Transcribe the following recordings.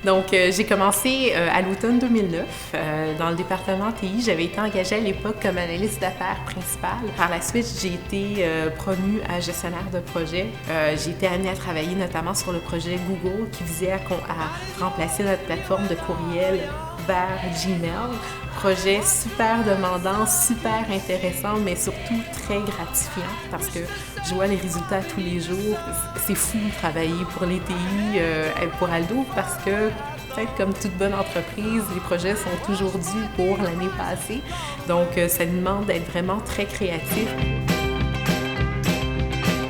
Donc, j'ai commencé à l'automne 2009 dans le département TI. J'avais été engagée à l'époque comme analyste d'affaires principale. Par la suite, j'ai été promue à gestionnaire de projet. J'ai été amenée à travailler notamment sur le projet Google qui visait à remplacer notre plateforme de courriel vers Gmail. Projet super demandant, super intéressant, mais surtout très gratifiant parce que je vois les résultats tous les jours. C'est fou de travailler pour les TI, pour Aldo, parce que peut-être comme toute bonne entreprise, les projets sont toujours dus pour l'année passée. Donc, ça nous demande d'être vraiment très créatifs.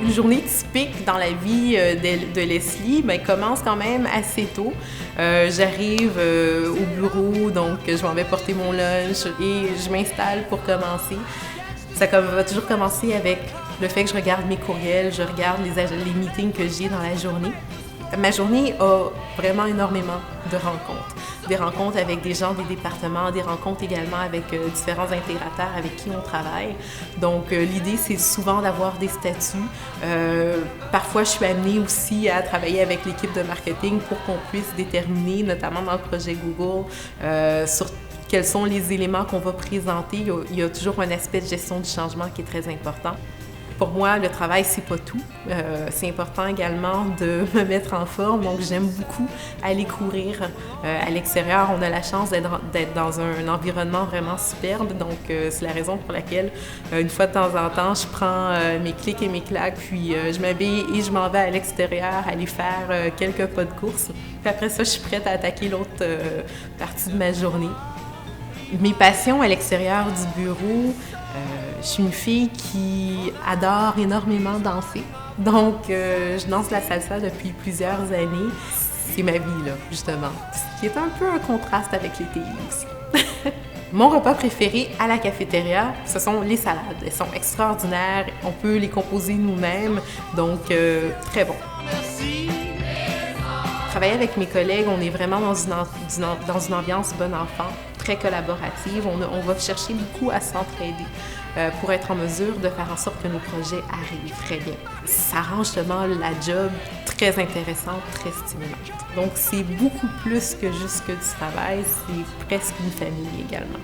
Une journée typique dans la vie de Leslie commence quand même assez tôt. J'arrive au bureau, donc je m'en vais porter mon lunch et je m'installe pour commencer. Ça va toujours commencer avec le fait que je regarde mes courriels, je regarde les meetings que j'ai dans la journée. Ma journée a vraiment énormément de rencontres. Des rencontres avec des gens des départements, des rencontres également avec différents intégrateurs avec qui on travaille. Donc, l'idée, c'est souvent d'avoir des statuts. Parfois, je suis amenée aussi à travailler avec l'équipe de marketing pour qu'on puisse déterminer, notamment dans le projet Google, sur quels sont les éléments qu'on va présenter. Il y a toujours un aspect de gestion du changement qui est très important. Pour moi, le travail, c'est pas tout. C'est important également de me mettre en forme. Donc, j'aime beaucoup aller courir à l'extérieur. On a la chance d'être dans un environnement vraiment superbe. Donc, c'est la raison pour laquelle, une fois de temps en temps, je prends mes clics et mes claques, puis je m'habille et je m'en vais à l'extérieur aller faire quelques pas de course. Puis après ça, je suis prête à attaquer l'autre partie de ma journée. Mes passions à l'extérieur du bureau, je suis une fille qui adore énormément danser. Donc, je danse la salsa depuis plusieurs années. C'est ma vie, là, justement. Ce qui est un peu un contraste avec les TI aussi. Mon repas préféré à la cafétéria, ce sont les salades. Elles sont extraordinaires. On peut les composer nous-mêmes. Donc, très bon. Travailler avec mes collègues, on est vraiment dans une ambiance bon enfant, très collaborative. On va chercher beaucoup à s'entraider pour être en mesure de faire en sorte que nos projets arrivent très bien. Ça rend justement la job très intéressante, très stimulante. Donc, c'est beaucoup plus que juste que du travail, c'est presque une famille également.